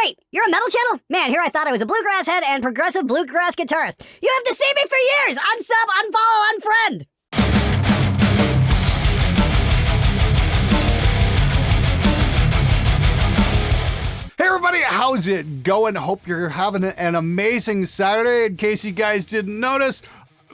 Wait, you're a metal channel? Man, here I thought I was a bluegrass head and progressive bluegrass guitarist. You have deceived me for years! Unsub, unfollow, unfriend! Hey everybody, how's it going? Hope you're having an amazing Saturday. In case you guys didn't notice,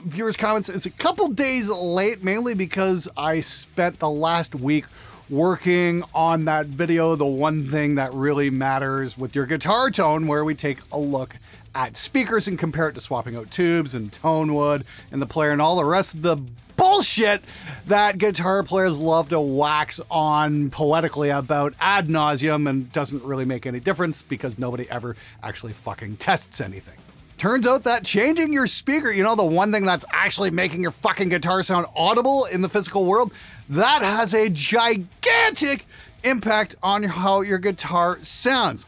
viewers' comments is a couple days late, mainly because I spent the last week working on that video, the one thing that really matters with your guitar tone, where we take a look at speakers and compare it to swapping out tubes and tone wood and the player and all the rest of the bullshit that guitar players love to wax on poetically about ad nauseum and doesn't really make any difference because nobody ever actually fucking tests anything. Turns out that changing your speaker, you know, the one thing that's actually making your fucking guitar sound audible in the physical world, that has a gigantic impact on how your guitar sounds.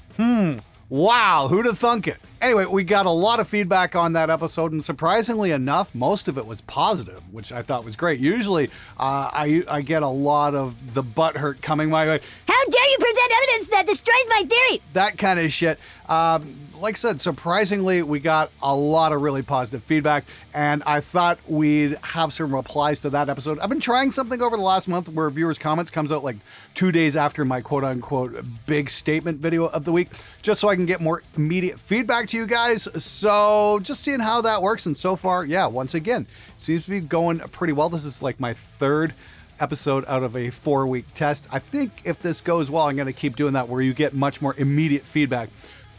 Wow, who'd have thunk it? Anyway, we got a lot of feedback on that episode, and surprisingly enough, most of it was positive, which I thought was great. Usually, I get a lot of the butthurt coming my way. How dare you present evidence that destroys my theory? That kind of shit. Like I said, surprisingly, we got a lot of really positive feedback, and I thought we'd have some replies to that episode. I've been trying something over the last month where viewers' comments comes out like 2 days after my quote-unquote big statement video of the week, just so I can get more immediate feedback to you guys. So just seeing how that works, and so far, yeah, once again, seems to be going pretty well. This is like my third episode out of a 4-week test. I think if this goes well, I'm going to keep doing that, where you get much more immediate feedback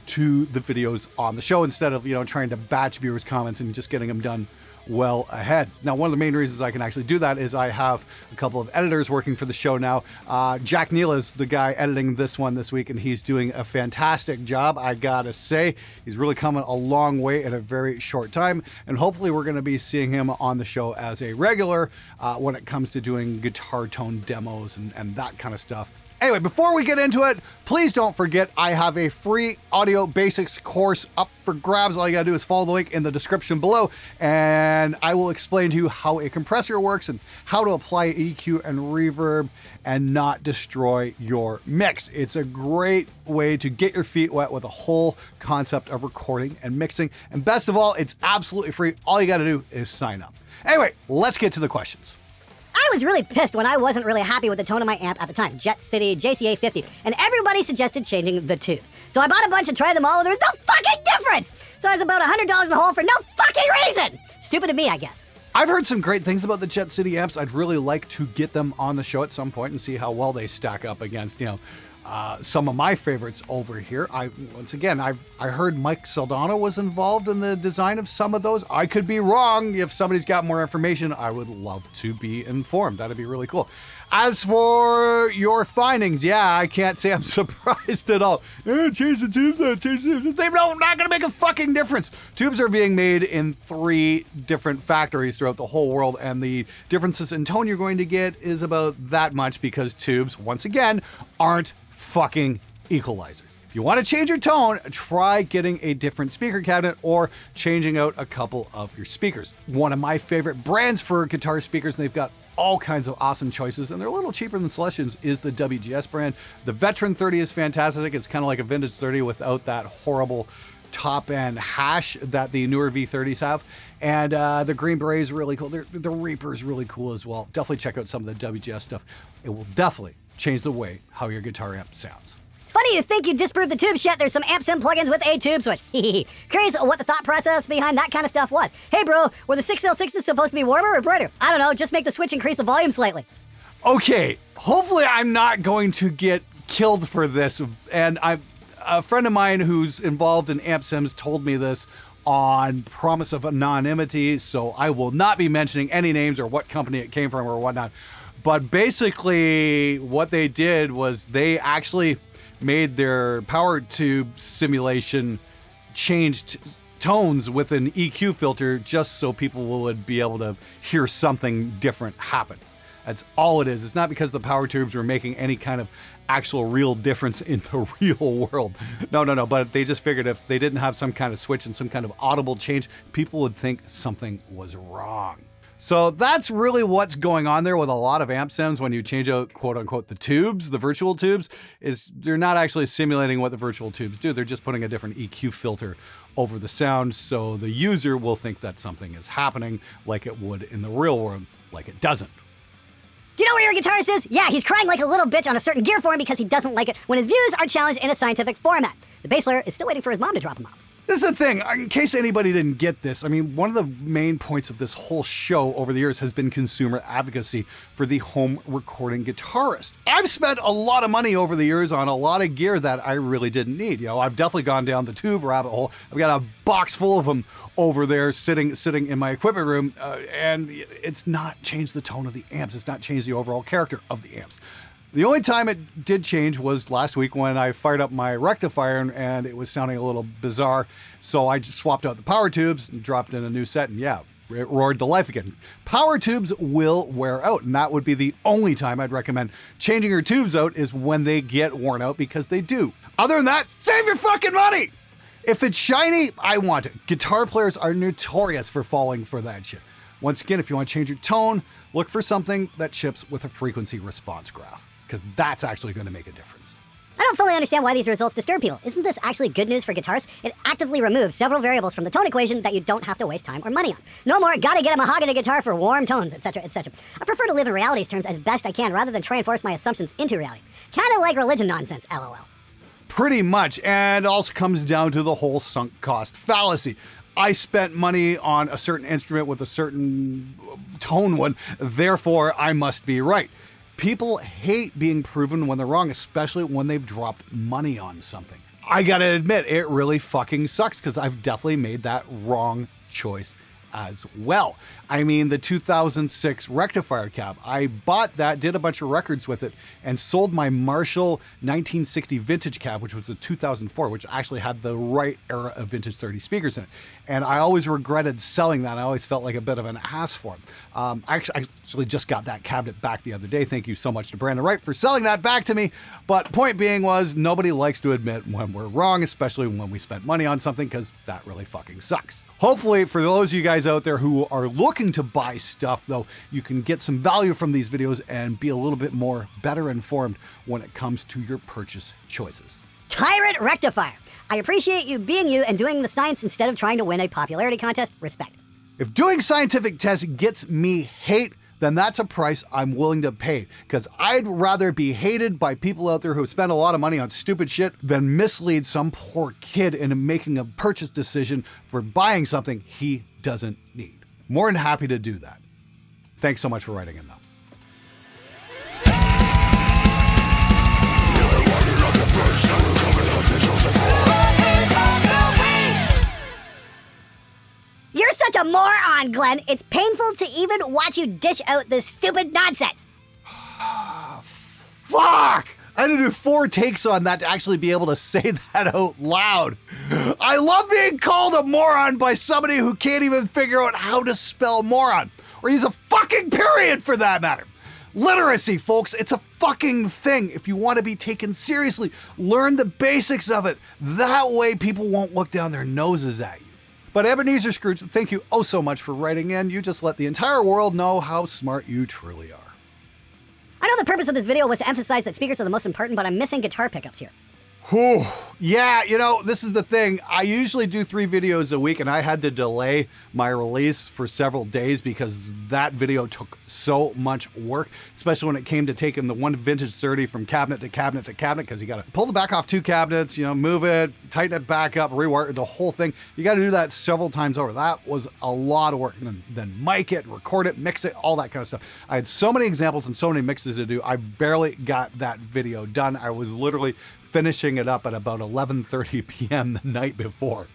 to the videos on the show instead of, you know, trying to batch viewers' comments and just getting them done well ahead. Now, one of the main reasons I can actually do that is I have a couple of editors working for the show now. Jack Neal is the guy editing this one this week, and he's doing a fantastic job. I gotta say, he's really coming a long way in a very short time, and hopefully we're going to be seeing him on the show as a regular when it comes to doing guitar tone demos and that kind of stuff. Anyway, before we get into it, please don't forget I have a free audio basics course up for grabs. All you gotta do is follow the link in the description below, and I will explain to you how a compressor works and how to apply EQ and reverb and not destroy your mix. It's a great way to get your feet wet with the whole concept of recording and mixing. And best of all, it's absolutely free. All you gotta do is sign up. Anyway, let's get to the questions. I was really pissed when I wasn't really happy with the tone of my amp at the time, Jet City JCA 50, and everybody suggested changing the tubes. So I bought a bunch and tried them all, and there was no fucking difference! So I was about $100 in the hole for no fucking reason! Stupid of me, I guess. I've heard some great things about the Jet City amps. I'd really like to get them on the show at some point and see how well they stack up against, you know, some of my favorites over here. I heard Mike Saldana was involved in the design of some of those. I could be wrong. If somebody's got more information, I would love to be informed. That'd be really cool. As for your findings, yeah, I can't say I'm surprised at all. Change the tubes, change the tubes. They're not going to make a fucking difference. Tubes are being made in 3 different factories throughout the whole world, and the differences in tone you're going to get is about that much because tubes, once again, aren't fucking equalizers. If you want to change your tone, try getting a different speaker cabinet or changing out a couple of your speakers. One of my favorite brands for guitar speakers, and they've got all kinds of awesome choices, and they're a little cheaper than Celestions, is the WGS brand. The Veteran 30 is fantastic. It's kind of like a vintage 30 without that horrible top-end hash that the newer V30s have. And the Green Beret is really cool. The Reaper is really cool as well. Definitely check out some of the WGS stuff. It will definitely change the way how your guitar amp sounds. It's funny you think you disproved the tube shit. There's some amp sim plugins with a tube switch. Curious what the thought process behind that kind of stuff was. Hey bro, were the 6L6s supposed to be warmer or brighter? I don't know, just make the switch increase the volume slightly. Okay, hopefully I'm not going to get killed for this. And a friend of mine who's involved in amp sims told me this on promise of anonymity, so I will not be mentioning any names or what company it came from or whatnot. But basically what they did was they actually made their power tube simulation changed tones with an EQ filter just so people would be able to hear something different happen. That's all it is. It's not because the power tubes were making any kind of actual real difference in the real world. No. But they just figured if they didn't have some kind of switch and some kind of audible change, people would think something was wrong. So that's really what's going on there with a lot of amp sims when you change out quote unquote the tubes, the virtual tubes, is they're not actually simulating what the virtual tubes do. They're just putting a different EQ filter over the sound so the user will think that something is happening like it would in the real world, like it doesn't. Do you know where your guitarist is? Yeah, he's crying like a little bitch on a certain gear form because he doesn't like it when his views are challenged in a scientific format. The bass player is still waiting for his mom to drop him off. This is the thing, in case anybody didn't get this, I mean, one of the main points of this whole show over the years has been consumer advocacy for the home recording guitarist. I've spent a lot of money over the years on a lot of gear that I really didn't need. You know, I've definitely gone down the tube rabbit hole. I've got a box full of them over there sitting in my equipment room, and it's not changed the tone of the amps. It's not changed the overall character of the amps. The only time it did change was last week when I fired up my rectifier and it was sounding a little bizarre. So I just swapped out the power tubes and dropped in a new set, and yeah, it roared to life again. Power tubes will wear out, and that would be the only time I'd recommend changing your tubes out is when they get worn out, because they do. Other than that, save your fucking money! If it's shiny, I want it. Guitar players are notorious for falling for that shit. Once again, if you want to change your tone, look for something that ships with a frequency response graph, because that's actually going to make a difference. I don't fully understand why these results disturb people. Isn't this actually good news for guitarists? It actively removes several variables from the tone equation that you don't have to waste time or money on. No more gotta get a mahogany guitar for warm tones, etc., etc. I prefer to live in reality's terms as best I can rather than try and force my assumptions into reality. Kinda like religion nonsense, lol. Pretty much, and it also comes down to the whole sunk cost fallacy. I spent money on a certain instrument with a certain tone one, therefore I must be right. People hate being proven when they're wrong, especially when they've dropped money on something. I gotta admit, it really fucking sucks because I've definitely made that wrong choice as well. I mean, the 2006 rectifier cab, I bought that, did a bunch of records with it, and sold my Marshall 1960 vintage cab, which was a 2004, which actually had the right era of vintage 30 speakers in it. And I always regretted selling that. I always felt like a bit of an ass for it. I actually just got that cabinet back the other day. Thank you so much to Brandon Wright for selling that back to me. But point being was, nobody likes to admit when we're wrong, especially when we spent money on something, because that really fucking sucks. Hopefully, for those of you guys out there who are looking to buy stuff, though, you can get some value from these videos and be a little bit more better informed when it comes to your purchase choices. Tyrant Rectifier. I appreciate you being you and doing the science instead of trying to win a popularity contest. Respect. If doing scientific tests gets me hate, then that's a price I'm willing to pay, because I'd rather be hated by people out there who spend a lot of money on stupid shit than mislead some poor kid into making a purchase decision for buying something he doesn't need. More than happy to do that. Thanks so much for writing in, though. You're such a moron, Glenn. It's painful to even watch you dish out this stupid nonsense. Fuck! I had to do 4 takes on that to actually be able to say that out loud. I love being called a moron by somebody who can't even figure out how to spell moron, or use a fucking period for that matter. Literacy, folks, it's a fucking thing. If you want to be taken seriously, learn the basics of it. That way people won't look down their noses at you. But Ebenezer Scrooge, thank you oh so much for writing in. You just let the entire world know how smart you truly are. I know the purpose of this video was to emphasize that speakers are the most important, but I'm missing guitar pickups here. Whew. Yeah, you know, this is the thing. I usually do 3 videos a week, and I had to delay my release for several days because that video took so much work, especially when it came to taking the one vintage 30 from cabinet to cabinet to cabinet, because you got to pull the back off 2 cabinets, you know, move it, tighten it back up, rewire the whole thing. You got to do that several times over. That was a lot of work. And then mic it, record it, mix it, all that kind of stuff. I had so many examples and so many mixes to do. I barely got that video done. I was literally finishing it up at about 11:30 p.m. the night before.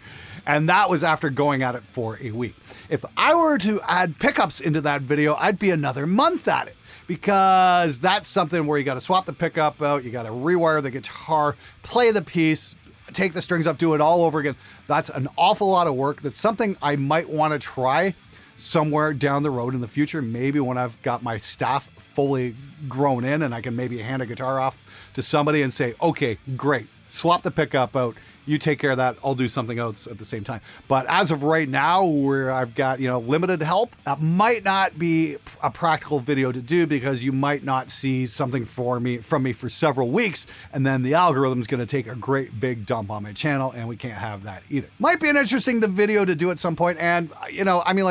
And that was after going at it for a week. If I were to add pickups into that video, I'd be another month at it, because that's something where you got to swap the pickup out, you got to rewire the guitar, play the piece, take the strings up, do it all over again. That's an awful lot of work. That's something I might want to try somewhere down the road in the future, maybe when I've got my staff fully grown in and I can maybe hand a guitar off to somebody and say, okay, great, swap the pickup out, You take care of that. I'll do something else at the same time. But as of right now, where I've got, limited help, that might not be a practical video to do because you might not see something from me for several weeks, and then the algorithm's going to take a great big dump on my channel, and we can't have that either. Might be an interesting video to do at some point, and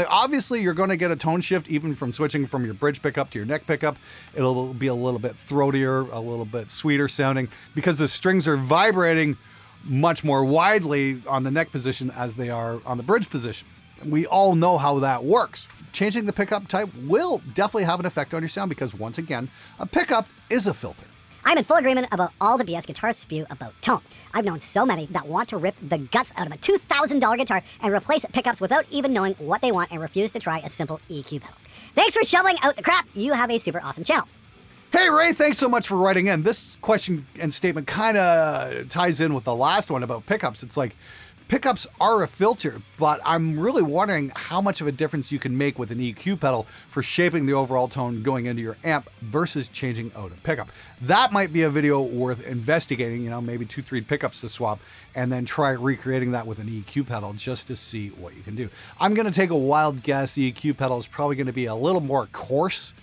obviously you're going to get a tone shift even from switching from your bridge pickup to your neck pickup. It'll be a little bit throatier, a little bit sweeter sounding because the strings are vibrating much more widely on the neck position as they are on the bridge position. We all know how that works. Changing the pickup type will definitely have an effect on your sound because, once again, a pickup is a filter. I'm in full agreement about all the BS guitarists spew about tone. I've known so many that want to rip the guts out of a $2,000 guitar and replace pickups without even knowing what they want and refuse to try a simple EQ pedal. Thanks for shoveling out the crap. You have a super awesome channel. Hey, Ray, thanks so much for writing in. This question and statement kind of ties in with the last one about pickups. It's like, pickups are a filter, but I'm really wondering how much of a difference you can make with an EQ pedal for shaping the overall tone going into your amp versus changing out a pickup. That might be a video worth investigating, maybe 2-3 pickups to swap, and then try recreating that with an EQ pedal just to see what you can do. I'm going to take a wild guess. The EQ pedal is probably going to be a little more coarse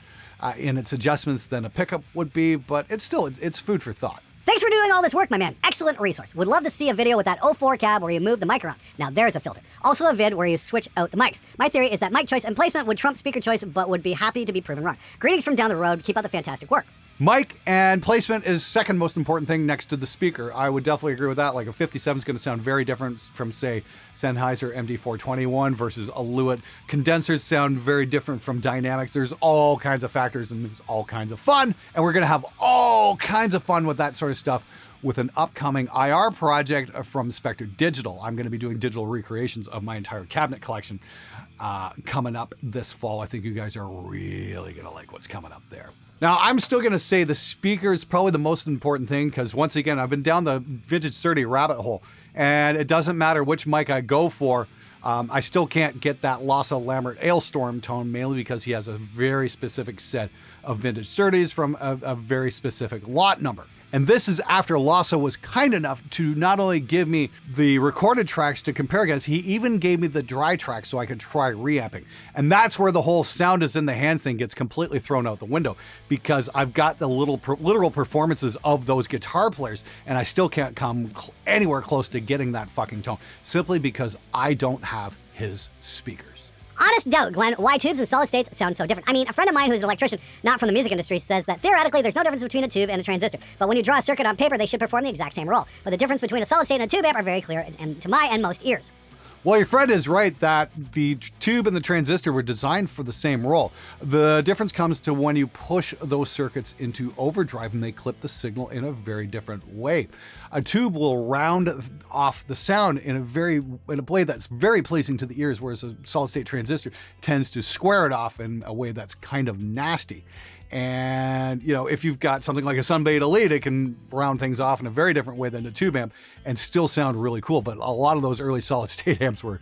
in its adjustments than a pickup would be, but it's food for thought. Thanks for doing all this work, my man. Excellent resource. Would love to see a video with that 04 cab where you move the mic around. Now there's a filter. Also a vid where you switch out the mics. My theory is that mic choice and placement would trump speaker choice, but would be happy to be proven wrong. Greetings from down the road. Keep up the fantastic work. Mic and placement is second most important thing next to the speaker. I would definitely agree with that. Like a 57 is going to sound very different from, say, Sennheiser MD421 versus a Lewitt. Condensers sound very different from dynamics. There's all kinds of factors and there's all kinds of fun. And we're going to have all kinds of fun with that sort of stuff with an upcoming IR project from Spectre Digital. I'm going to be doing digital recreations of my entire cabinet collection coming up this fall. I think you guys are really going to like what's coming up there. Now, I'm still going to say the speaker is probably the most important thing because, once again, I've been down the vintage 30 rabbit hole, and it doesn't matter which mic I go for. I still can't get that Lassa Lambert Ailstorm tone, mainly because he has a very specific set of vintage 30s from a very specific lot number. And this is after Lassa was kind enough to not only give me the recorded tracks to compare against, he even gave me the dry tracks so I could try reamping. And that's where the whole sound is in the hands thing gets completely thrown out the window because I've got the literal performances of those guitar players and I still can't come anywhere close to getting that fucking tone simply because I don't have his speakers. Honest doubt, Glenn, why tubes and solid states sound so different. I mean, a friend of mine who's an electrician, not from the music industry, says that theoretically there's no difference between a tube and a transistor. But when you draw a circuit on paper, they should perform the exact same role. But the difference between a solid state and a tube amp are very clear, and to my and most ears. Well, your friend is right that the tube and the transistor were designed for the same role. The difference comes to when you push those circuits into overdrive and they clip the signal in a very different way. A tube will round off the sound in a way that's very pleasing to the ears, whereas a solid-state transistor tends to square it off in a way that's kind of nasty. And, if you've got something like a Sunbait Elite, it can round things off in a very different way than a tube amp and still sound really cool. But a lot of those early solid state amps were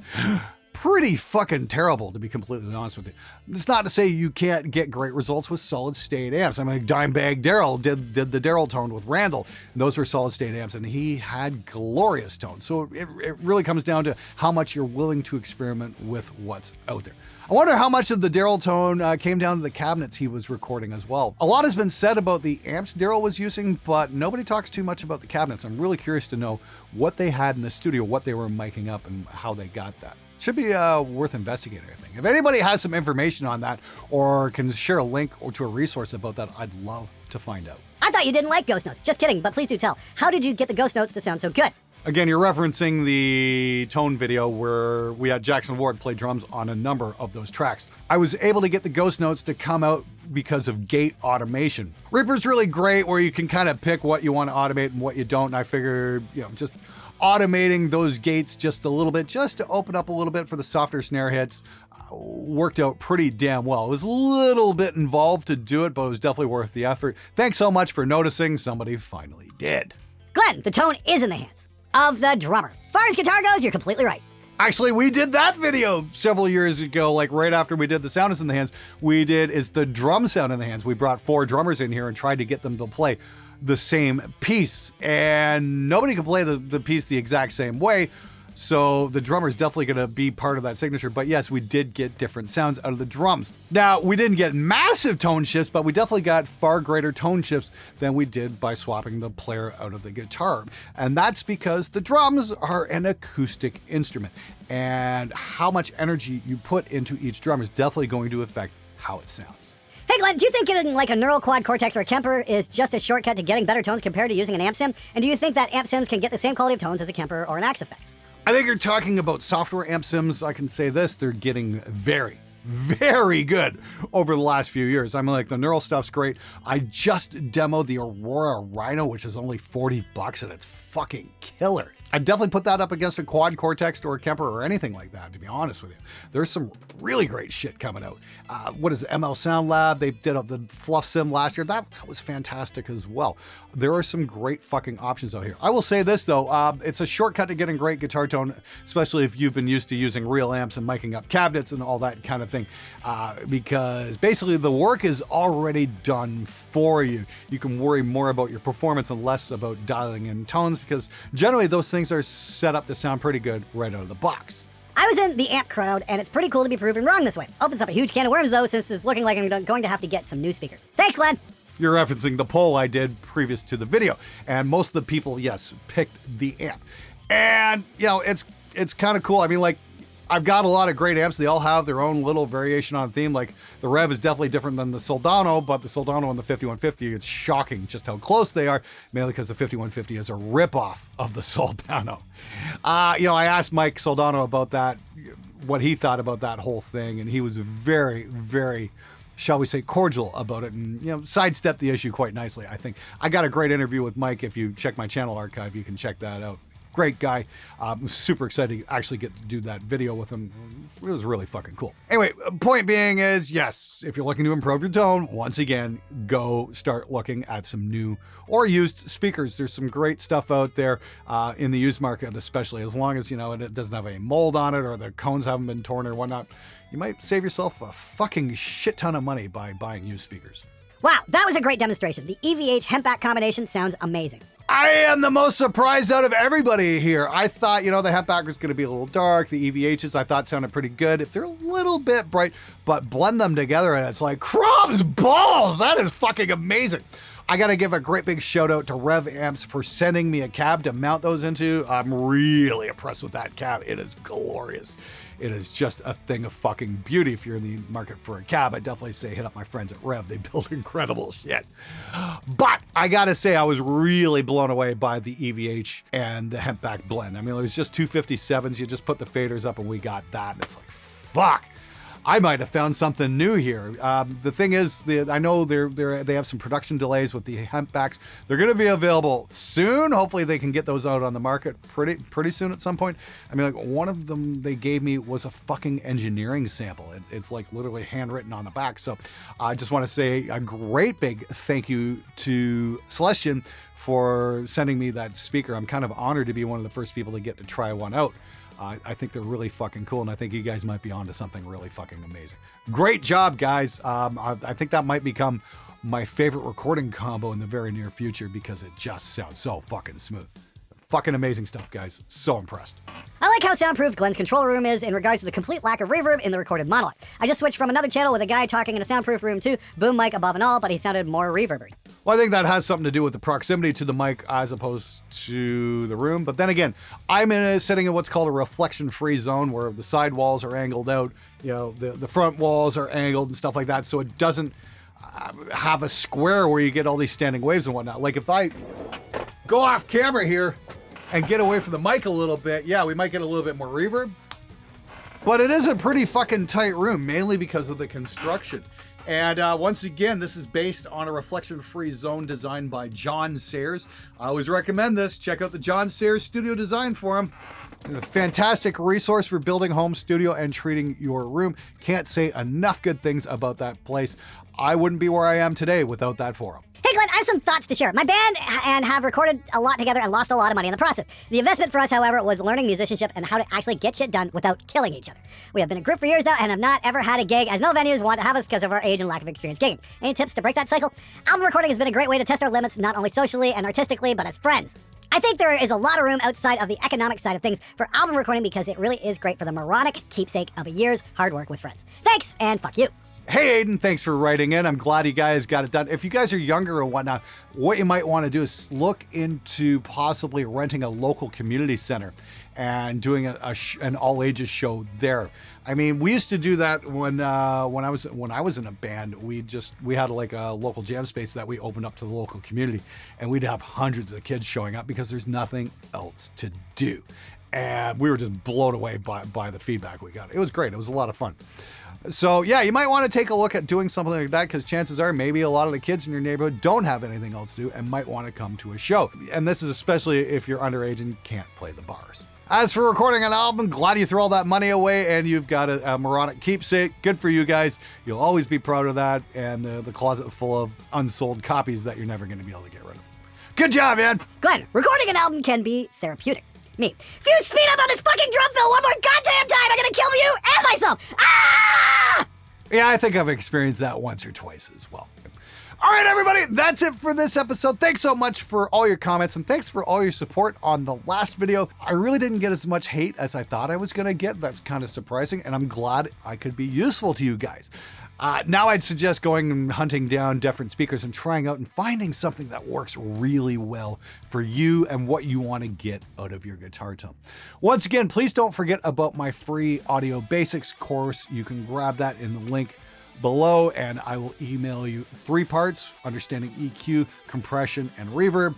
pretty fucking terrible, to be completely honest with you. It's not to say you can't get great results with solid state amps. I mean, Dimebag Darrell did the Darrell tone with Randall. Those were solid state amps and he had glorious tones. So it really comes down to how much you're willing to experiment with what's out there. I wonder how much of the Darrell tone came down to the cabinets he was recording as well. A lot has been said about the amps Darrell was using, but nobody talks too much about the cabinets. I'm really curious to know what they had in the studio, what they were miking up, and how they got that. Should be worth investigating, I think. If anybody has some information on that or can share a link or to a resource about that, I'd love to find out. I thought you didn't like ghost notes. Just kidding, but please do tell. How did you get the ghost notes to sound so good? Again, you're referencing the tone video where we had Jackson Ward play drums on a number of those tracks. I was able to get the ghost notes to come out because of gate automation. Reaper's really great where you can kind of pick what you want to automate and what you don't. And I figured, just automating those gates just a little bit, just to open up a little bit for the softer snare hits, worked out pretty damn well. It was a little bit involved to do it, but it was definitely worth the effort. Thanks so much for noticing. Somebody finally did. Glenn, the tone is in the hands of the drummer. As far as guitar goes, you're completely right. Actually, we did that video several years ago, like right after we did the sound is in the hands. We did is the drum sound in the hands. We brought 4 drummers in here and tried to get them to play the same piece, and nobody can play the piece the exact same way. So the drummer's definitely going to be part of that signature. But yes, we did get different sounds out of the drums. Now, we didn't get massive tone shifts, but we definitely got far greater tone shifts than we did by swapping the player out of the guitar. And that's because the drums are an acoustic instrument. And how much energy you put into each drum is definitely going to affect how it sounds. Hey Glenn, do you think getting like a neural quad cortex or a Kemper is just a shortcut to getting better tones compared to using an amp sim? And do you think that amp sims can get the same quality of tones as a Kemper or an Axe Effects? I think you're talking about software amp sims. I can say this, they're getting very, very good over the last few years. I mean, like the neural stuff's great. I just demoed the Aurora Rhino, which is only $40 and it's fucking killer. I'd definitely put that up against a quad cortex or a Kemper or anything like that, to be honest with you. There's some really great shit coming out. What is it, ML Sound Lab? They did the Fluff Sim last year. That was fantastic as well. There are some great fucking options out here. I will say this though, it's a shortcut to getting great guitar tone, especially if you've been used to using real amps and miking up cabinets and all that kind of thing, because basically the work is already done for you. You can worry more about your performance and less about dialing in tones, because generally those things are set up to sound pretty good right out of the box. I was in the amp crowd, and it's pretty cool to be proven wrong this way. Opens up a huge can of worms, though, since it's looking like I'm going to have to get some new speakers. Thanks, Glenn! You're referencing the poll I did previous to the video, and most of the people, yes, picked the amp. And, you know, it's kind of cool. I mean, like, I've got a lot of great amps. They all have their own little variation on theme. Like the Rev is definitely different than the Soldano, but the Soldano and the 5150, it's shocking just how close they are, mainly because the 5150 is a ripoff of the Soldano. You know, I asked Mike Soldano about that, what he thought about that whole thing, and he was very, very, shall we say, cordial about it, and, you know, sidestepped the issue quite nicely, I think. I got a great interview with Mike. If you check my channel archive, you can check that out. Great guy. I'm super excited to actually get to do that video with him. It was really fucking cool. Anyway, point being is, yes, if you're looking to improve your tone, once again, go start looking at some new or used speakers. There's some great stuff out there in the used market, especially as long as, you know, it doesn't have any mold on it or the cones haven't been torn or whatnot. You might save yourself a fucking shit ton of money by buying used speakers. Wow, that was a great demonstration. The EVH Hempback combination sounds amazing. I am the most surprised out of everybody here. I thought, you know, the Hempback was going to be a little dark. The EVHs I thought sounded pretty good. If they're a little bit bright, but blend them together and it's like crumbs balls. That is fucking amazing. I got to give a great big shout out to Rev Amps for sending me a cab to mount those into. I'm really impressed with that cab. It is glorious. It is just a thing of fucking beauty. If you're in the market for a cab, I definitely say hit up my friends at Rev. They build incredible shit. But I gotta say, I was really blown away by the EVH and the Hempback blend. I mean, it was just 257s. You just put the faders up and we got that. And it's like, fuck. I might have found something new here. The thing is, I know they have some production delays with the Hempbacks. They're going to be available soon. Hopefully, they can get those out on the market pretty soon at some point. I mean, like one of them they gave me was a fucking engineering sample. It's like literally handwritten on the back. So I just want to say a great big thank you to Celestian for sending me that speaker. I'm kind of honored to be one of the first people to get to try one out. I think they're really fucking cool, and I think you guys might be onto something really fucking amazing. Great job, guys. I think that might become my favorite recording combo in the very near future because it just sounds so fucking smooth. Fucking amazing stuff, guys. So impressed. I like how soundproof Glenn's control room is in regards to the complete lack of reverb in the recorded monologue. I just switched from another channel with a guy talking in a soundproof room too, boom mic above and all, but he sounded more reverbery. Well, I think that has something to do with the proximity to the mic as opposed to the room. But then again, I'm sitting in what's called a reflection-free zone where the side walls are angled out, you know, the front walls are angled and stuff like that, so it doesn't have a square where you get all these standing waves and whatnot. Like if I go off camera here and get away from the mic a little bit, yeah, we might get a little bit more reverb. But it is a pretty fucking tight room, mainly because of the construction. And once again, this is based on a reflection-free zone designed by John Sayers. I always recommend this. Check out the John Sayers Studio Design Forum. A fantastic resource for building home studio and treating your room. Can't say enough good things about that place. I wouldn't be where I am today without that forum. Hey Glenn, I have some thoughts to share. My band and have recorded a lot together and lost a lot of money in the process. The investment for us, however, was learning musicianship and how to actually get shit done without killing each other. We have been a group for years now and have not ever had a gig, as no venues want to have us because of our age and lack of experience gigging. Any tips to break that cycle? Album recording has been a great way to test our limits, not only socially and artistically, but as friends. I think there is a lot of room outside of the economic side of things for album recording because it really is great for the moronic keepsake of a year's hard work with friends. Thanks, and fuck you. Hey, Aiden, thanks for writing in. I'm glad you guys got it done. If you guys are younger or whatnot, what you might want to do is look into possibly renting a local community center and doing an all-ages show there. I mean, we used to do that when I was in a band. We had like a local jam space that we opened up to the local community, and we'd have hundreds of kids showing up because there's nothing else to do. And we were just blown away by the feedback we got. It was great. It was a lot of fun. So yeah, you might want to take a look at doing something like that because chances are maybe a lot of the kids in your neighborhood don't have anything else to do and might want to come to a show. And this is especially if you're underage and can't play the bars. As for recording an album, glad you threw all that money away and you've got a moronic keepsake. Good for you guys. You'll always be proud of that and the closet full of unsold copies that you're never going to be able to get rid of. Good job, man. Glenn, recording an album can be therapeutic. Me. If you speed up on this fucking drum fill one more goddamn time, I'm gonna kill you and myself! Ah! Yeah, I think I've experienced that once or twice as well. All right, everybody, that's it for this episode. Thanks so much for all your comments and thanks for all your support on the last video. I really didn't get as much hate as I thought I was gonna get. That's kind of surprising, and I'm glad I could be useful to you guys. Now I'd suggest going and hunting down different speakers and trying out and finding something that works really well for you and what you want to get out of your guitar tone. Once again, please don't forget about my free audio basics course. You can grab that in the link below and I will email you 3 parts, understanding EQ, compression, and reverb.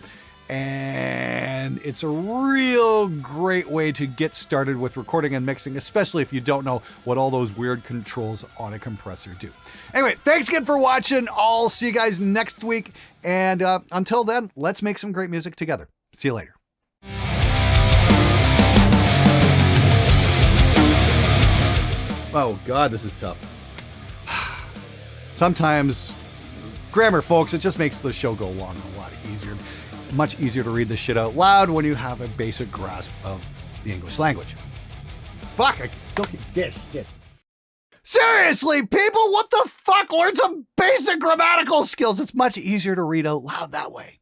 And it's a real great way to get started with recording and mixing, especially if you don't know what all those weird controls on a compressor do. Anyway, thanks again for watching. I'll see you guys next week. And until then, let's make some great music together. See you later. Oh God, this is tough. Sometimes, grammar, folks, it just makes the show go along a lot easier. Much easier to read this shit out loud when you have a basic grasp of the English language. Fuck, I still keep dish. Seriously, people, what the fuck? Learn some basic grammatical skills. It's much easier to read out loud that way.